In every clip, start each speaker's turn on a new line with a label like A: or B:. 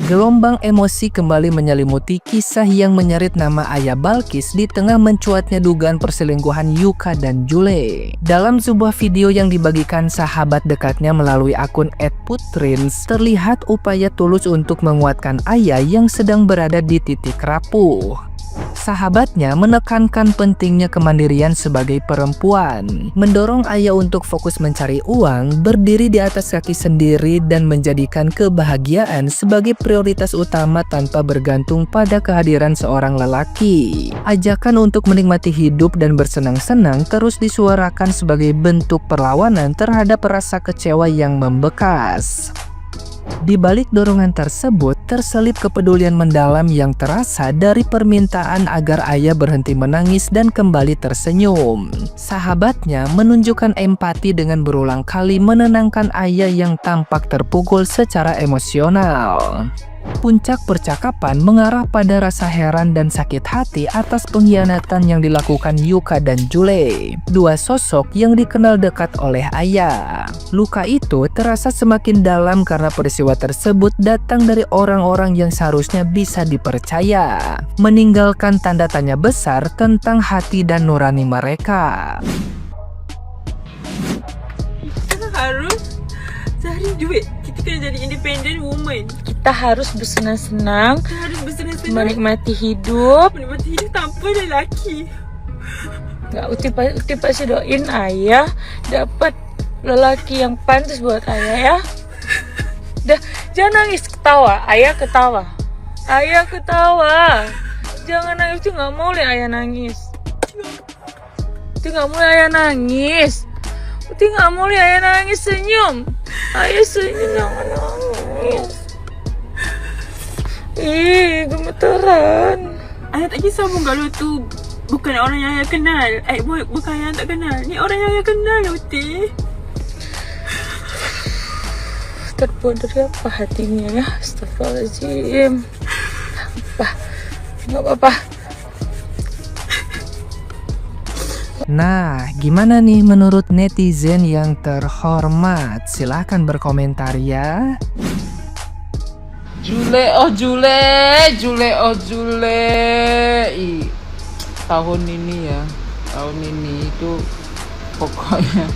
A: Gelombang emosi kembali menyelimuti kisah yang menyerit nama ayah Balkis di tengah mencuatnya dugaan perselingkuhan Yuka dan Jule. Dalam sebuah video yang dibagikan sahabat dekatnya melalui akun @putrins, terlihat upaya tulus untuk menguatkan ayah yang sedang berada di titik rapuh. Sahabatnya menekankan pentingnya kemandirian sebagai perempuan, mendorong ayah untuk fokus mencari uang, berdiri di atas kaki sendiri, dan menjadikan kebahagiaan sebagai prioritas utama tanpa bergantung pada kehadiran seorang lelaki. Ajakan untuk menikmati hidup dan bersenang-senang terus disuarakan sebagai bentuk perlawanan terhadap rasa kecewa yang membekas. Di balik dorongan tersebut, terselip kepedulian mendalam yang terasa dari permintaan agar ayah berhenti menangis dan kembali tersenyum. Sahabatnya menunjukkan empati dengan berulang kali menenangkan ayah yang tampak terpukul secara emosional. Puncak percakapan mengarah pada rasa heran dan sakit hati atas pengkhianatan yang dilakukan Yuka dan Jule, dua sosok yang dikenal dekat oleh ayah. Luka itu terasa semakin dalam karena peristiwa tersebut datang dari orang-orang yang seharusnya bisa dipercaya, meninggalkan tanda tanya besar tentang hati dan nurani mereka.
B: Kita harus cari duit. Kita kena jadi independent woman.
C: Kita harus bersenang-senang, menikmati hidup
B: tanpa lelaki.
C: Nggak uti pasti doain ayah dapat lelaki yang pantas buat ayah ya. Dah, jangan nangis, ketawa. Ayah ketawa. Jangan nangis, tuh nggak mau lihat ayah nangis. Senyum. Ayah senyum, jangan nangis. Gemeteran.
B: Ayah tak kisah pun kalau tu bukan orang yang ayah kenal. Bukan yang tak kenal. Ni orang yang ayah kenal, Uti.
C: Terbuat dari apa hatinya ya? Astagfirullahaladzim. Nggak apa-apa.
A: Nah, gimana nih menurut netizen yang terhormat? Silahkan berkomentar ya.
D: Jule. Tahun ini itu pokoknya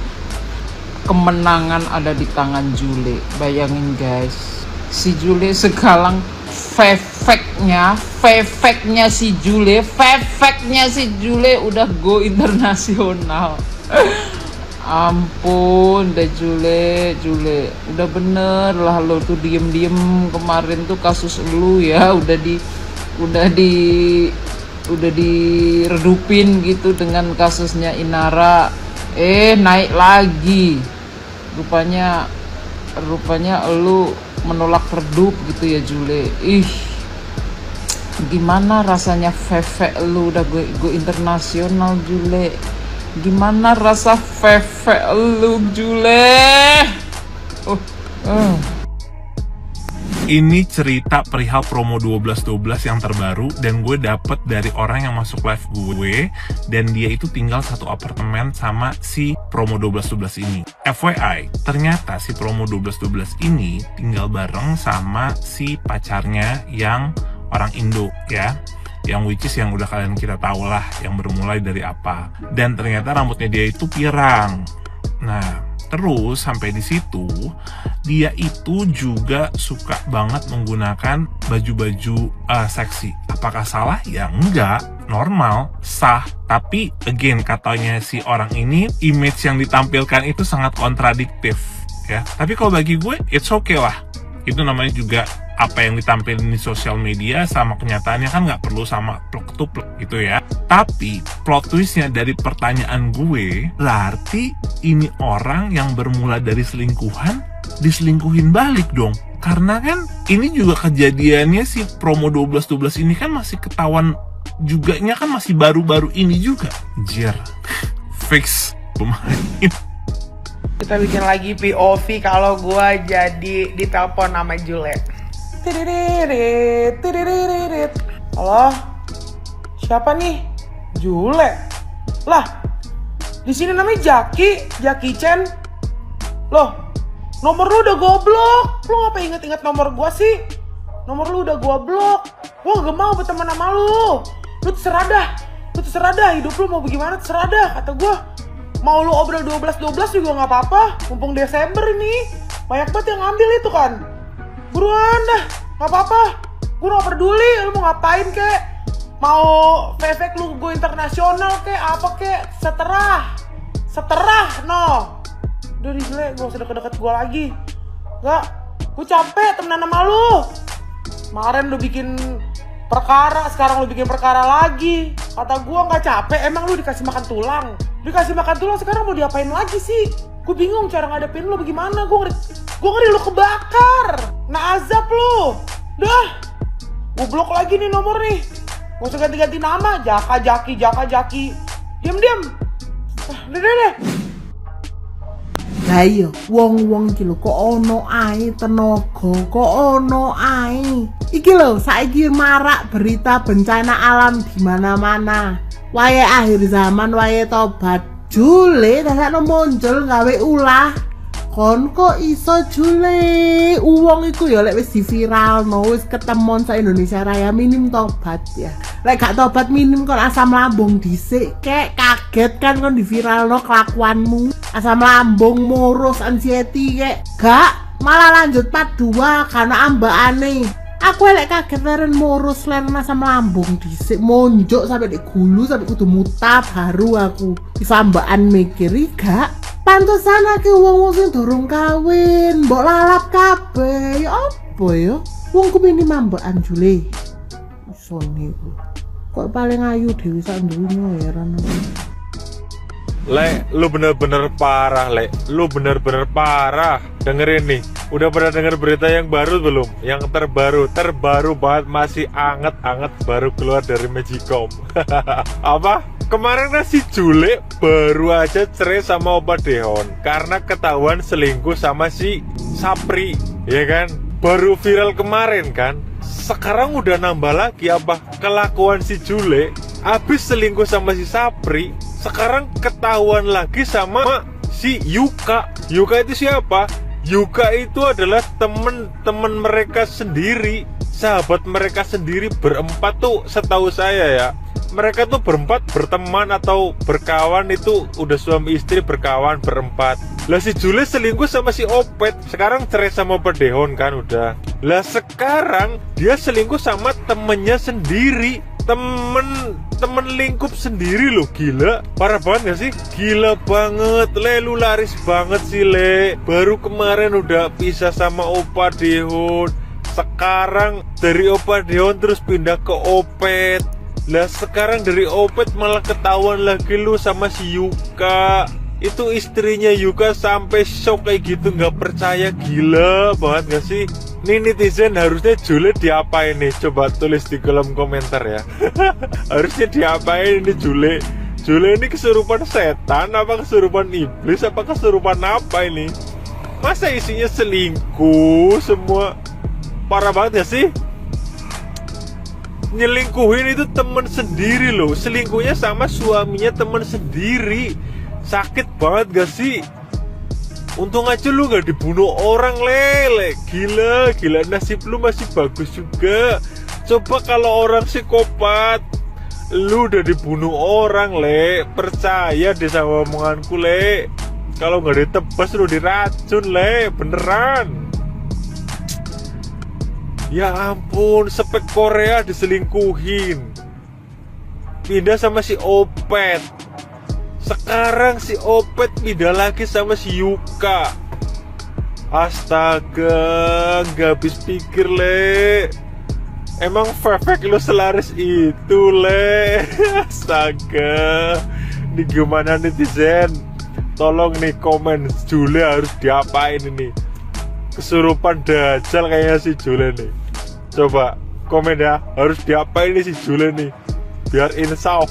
D: kemenangan ada di tangan Jule. Bayangin guys, si Jule sekarang fefeknya si Jule udah go internasional. Ampun deh Jule, udah bener lah lo tuh diem kemarin tuh kasus lu ya udah diredupin gitu dengan kasusnya Inara. Naik lagi. Rupanya lu menolak redup gitu ya Jule. Gimana rasanya fefek lu udah go internasional Jule? Gimana rasa fefek lu Jule?
E: Ini cerita perihal promo 12-12 yang terbaru dan gue dapet dari orang yang masuk live gue dan dia itu tinggal satu apartemen sama si promo 12-12 ini. FYI, ternyata si promo 12-12 ini tinggal bareng sama si pacarnya yang orang Indo ya, yang which is yang udah kalian kita tahu lah yang bermulai dari apa. Dan ternyata rambutnya dia itu pirang. Nah, terus sampai di situ dia itu juga suka banget menggunakan baju-baju seksi. Apakah salah? Ya enggak, normal, sah. Tapi again katanya si orang ini image yang ditampilkan itu sangat kontradiktif ya. Tapi kalau bagi gue it's okay lah. Itu namanya juga apa yang ditampilkan di sosial media sama kenyataannya kan nggak perlu sama plek-tuplek gitu ya. Tapi plot twistnya dari pertanyaan gue, berarti ini orang yang bermula dari selingkuhan diselingkuhin balik dong. Karena kan ini juga kejadiannya si promo 12-12 ini kan masih ketahuan juganya kan masih baru-baru ini juga. Anjir, fix pemain.
F: Kita bikin lagi POV kalau gue jadi ditelepon sama Jule. Halo, siapa nih? Jule. Lah, di sini namanya Jackie Chan. Loh, nomor lu udah goblok. Lu ngapa inget-inget nomor gua sih? Nomor lu udah gua blok. Gua gak mau berteman sama lu. Lu terserah dah, hidup lu mau bagaimana terserah dah. Kata gua, mau lu obrol 12-12 juga gak apa-apa. Mumpung Desember ini, banyak banget yang ngambil itu kan. Buruan dah, gak apa-apa. Gua gak peduli, lu mau ngapain kek. Mau VV lu go internasional kek, apa kek, seterah, no. Udah Jule, gak usah deket-deket gua lagi. Gak, gua capek temenan sama lu. Kemarin lu bikin perkara, sekarang lu bikin perkara lagi. Kata gua nggak capek, emang lu dikasih makan tulang. Dikasih makan tulang sekarang mau diapain lagi sih? Gue bingung cara ngadepin lu bagaimana. Gue ngeri lu kebakar. Nah azab lu. Dah, gue blok lagi nih nomor nih. Gak usah ganti-ganti nama, Jaka Jaki. Diam. Deh.
G: Lah iya, wong-wong iki lho kok ono ae tenaga, kok ono ae. Iki lho, saiki marak berita bencana alam di mana-mana. Wae akhir zaman, wae tobat. Jule dasakno muncul gawe ulah. Kon kok iso Jule? Wong iku ya lek wis diviralno, wis ketemon sa Indonesia Raya minim tobat ya. Lek gak tobat minim kon asam lambung dhisik kek, kaget kan kon diviralno kelakuanmu. Asam lambung, moros, anxiety kek. Gak, malah lanjut part 2 karena ambakane. Aku lek kaget leren moros, leren asam lambung dhisik monjok sampai di gulu sampai kudu muta baru aku. Iso ambakan mikir gak. Pantesan akeh wong-wong sing durung kawin, mbok lalap kabeh. Ya apa ya? Wong ku minim ambakan Jule. Iso niku. Kok paling ayu Dewi sak dunya heran aku.
H: Le, lu bener-bener parah, Le. Lu bener-bener parah. Dengerin nih, udah pernah denger berita yang baru belum? Yang terbaru banget, masih anget-anget, baru keluar dari Magicom. Apa? Kemarin si Jule baru aja cerai sama Opa Dehon karena ketahuan selingkuh sama si Sapri, ya kan? Baru viral kemarin kan? Sekarang udah nambah lagi apa? Kelakuan si Jule habis selingkuh sama si Sapri, sekarang ketahuan lagi sama si Yuka. Yuka itu siapa? Yuka itu adalah temen mereka sendiri, sahabat mereka sendiri berempat tuh setahu saya ya. Mereka tuh berempat berteman atau berkawan, itu udah suami istri berkawan berempat. Lah si Jule selingkuh sama si Opet, sekarang cerai sama Opa Dehon kan udah. Lah sekarang dia selingkuh sama temennya sendiri, temen lingkup sendiri loh. Gila, parah banget gak sih? Gila banget, Le, lu laris banget sih, Le. Baru kemarin udah pisah sama Opa Dehon, sekarang dari Opa Dehon terus pindah ke Opet. Lah sekarang dari Opet malah ketahuan lagi lu sama si Yuka. Itu istrinya Yuka sampai shock kayak gitu, gak percaya. Gila banget gak sih? Nih netizen, harusnya Jule diapain nih? Coba tulis di kolom komentar ya. Harusnya diapain ini Jule? Jule ini kesurupan setan, apa kesurupan iblis, apa kesurupan apa ini? Masa isinya selingkuh semua? Parah banget gak sih? Nyelingkuhin itu temen sendiri loh, selingkuhnya sama suaminya temen sendiri. Sakit banget gak sih? Untung aja lu gak dibunuh orang, Le. Gila, nasib lu masih bagus juga. Coba kalau orang psikopat, lu udah dibunuh orang, Le. Percaya deh sama omonganku, Le. Kalau gak ditebas lu diracun, Le. Beneran. Ya ampun, spek Korea diselingkuhin, pindah sama si Opet. Sekarang si Opet pindah lagi sama si Yuka. Astaga, gak habis pikir, Le. Emang perfect lu selaris itu, Le. Astaga. Ini gimana netizen? Tolong nih komen, Jule harus diapain ini? Kesurupan dajal kayaknya si Jule nih. Coba komen ya, harus diapain nih si Jule nih biar insaf.